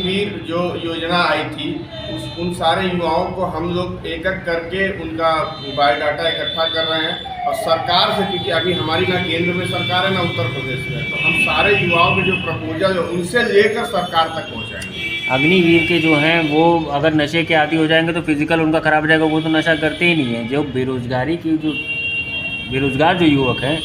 अग्निवीर जो योजना आई थी उन सारे युवाओं को हम लोग एक एक करके उनका बायोडाटा इकट्ठा कर रहे हैं और सरकार से, क्योंकि अभी हमारी ना केंद्र में सरकार है ना उत्तर प्रदेश में, तो हम सारे युवाओं के जो प्रपोजल है उनसे लेकर सरकार तक पहुँचाएंगे। अग्निवीर के जो हैं वो अगर नशे के आदी हो जाएंगे तो फिजिकल उनका खराब हो जाएगा, वो तो नशा करते ही नहीं है। जो बेरोजगार जो युवक हैं,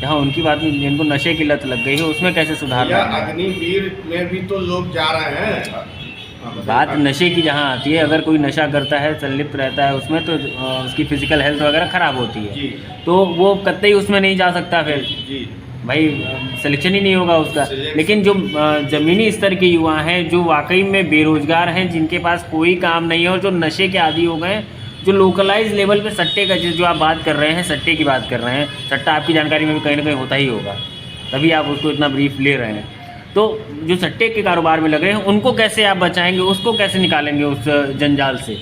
यहाँ उनकी बात में जिनको नशे की लत लग गई है उसमें कैसे सुधार लाना है? अग्निवीर में भी तो लोग जा रहे हैं। बात नशे की जहाँ आती है, अगर कोई नशा करता है, संलिप्त रहता है उसमें, तो उसकी फिजिकल हेल्थ वगैरह ख़राब होती है जी। तो वो कतई उसमें नहीं जा सकता, फिर जी भाई सिलेक्शन ही नहीं होगा उसका। लेकिन जो ज़मीनी स्तर के युवा हैं, जो वाकई में बेरोजगार हैं, जिनके पास कोई काम नहीं है और जो नशे के आदी हो गए, जो लोकलाइज लेवल पे सट्टे का जो आप बात कर रहे हैं, सट्टे की बात कर रहे हैं, सट्टा आपकी जानकारी में भी कहीं ना कहीं होता ही होगा, तभी आप उसको इतना ब्रीफ ले रहे हैं। तो जो सट्टे के कारोबार में लगे हैं उनको कैसे आप बचाएंगे, उसको कैसे निकालेंगे उस जंजाल से?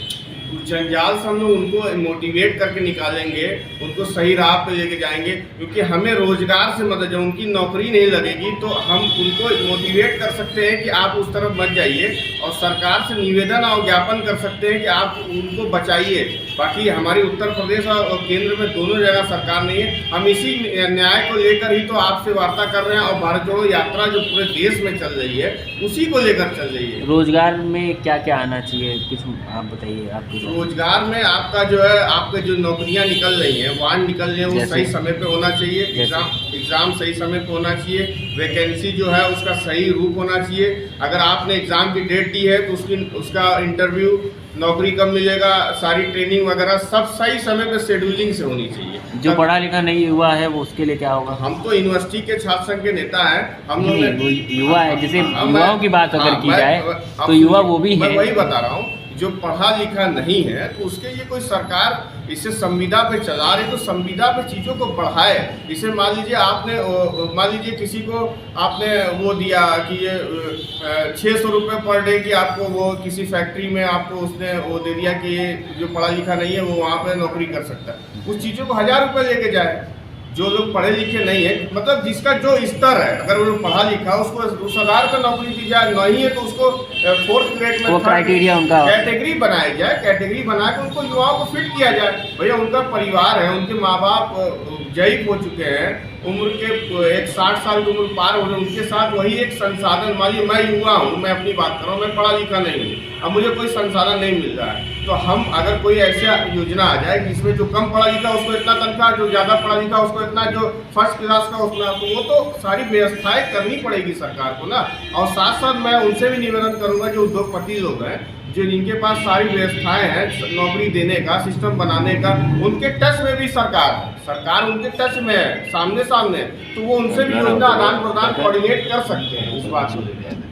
जंजाल से हम लोग उनको मोटिवेट करके निकालेंगे, उनको सही राह पे लेके जाएंगे, क्योंकि हमें रोजगार से मदद, जब उनकी नौकरी नहीं लगेगी तो हम उनको मोटिवेट कर सकते हैं कि आप उस तरफ मत जाइए, और सरकार से निवेदन और ज्ञापन कर सकते हैं कि आप उनको बचाइए। बाकी हमारी उत्तर प्रदेश और केंद्र में दोनों जगह सरकार नहीं है, हम इसी न्याय को लेकर ही तो आपसे वार्ता कर रहे हैं, और भारत जोड़ो यात्रा जो पूरे देश में चल रही है उसी को लेकर चल रही है। रोजगार में क्या क्या आना चाहिए, कुछ आप बताइए। आपको रोजगार में आपका जो है, आपके जो नौकरियां निकल रही हैं, वाहन निकल रहे हैं, वो सही समय पे होना चाहिए, एग्ज़ाम सही समय पे होना चाहिए, वैकेंसी जो है उसका सही रूप होना चाहिए। अगर आपने एग्ज़ाम की डेट दी है तो उसका इंटरव्यू, नौकरी कब मिलेगा, सारी ट्रेनिंग वगैरह सब सही समय पे शेड्यूलिंग से होनी चाहिए। जो पढ़ा लिखा नहीं हुआ है वो उसके लिए क्या होगा? हम तो यूनिवर्सिटी के छात्र संघ के नेता हैं, हम लोग युवा है, जैसे युवाओं की बात अगर की जाए तो युवा वो भी है। मैं वही बता रहा हूँ, जो पढ़ा लिखा नहीं है तो उसके लिए कोई सरकार इसे संविदा पे चला रही तो संविदा पे चीज़ों को बढ़ाए। इसे मान लीजिए किसी को आपने वो दिया कि ये 600 रुपये पर डे की आपको, वो किसी फैक्ट्री में आपको उसने वो दे दिया कि ये जो पढ़ा लिखा नहीं है वो वहाँ पे नौकरी कर सकता है, उस चीज़ों को 1000 रुपये लेके जाए। जो लोग पढ़े लिखे नहीं है, मतलब जिसका जो स्तर है, अगर वो पढ़ा लिखा उसको 10,000 का नौकरी दी जाए, नहीं है तो उसको 4th ग्रेड में क्राइटेरिया उनका कैटेगरी बनाई जाए, कैटेगरी बना के उनको युवाओं को फिट किया जाए। भैया उनका परिवार है, उनके माँ बाप जयी हो चुके हैं, उम्र के एक 60 साल की उम्र पार हो रही, उनके साथ वही एक संसाधन, मान लीजिए मैं युवा हूँ, मैं अपनी बात कर रहा हूँ, मैं पढ़ा लिखा नहीं हूँ, अब मुझे कोई संसाधन नहीं मिल रहा है, तो हम अगर कोई ऐसा योजना आ जाए जिसमें जो कम पढ़ा लिखा उसको इतना तनख्वाह, जो ज़्यादा पढ़ा लिखा उसको इतना, जो फर्स्ट क्लास का उसमें, तो वो तो सारी व्यवस्थाएं करनी पड़ेगी सरकार को ना। और साथ साथ मैं उनसे भी निवेदन करूँगा जो उद्योगपति लोग हैं, जो जिनके पास सारी व्यवस्थाएं हैं नौकरी देने का, सिस्टम बनाने का, उनके टच में भी सरकार उनके टच में है, सामने, तो वो उनसे भी योजना आदान प्रदान कोऑर्डिनेट कर सकते हैं इस बात को लेकर।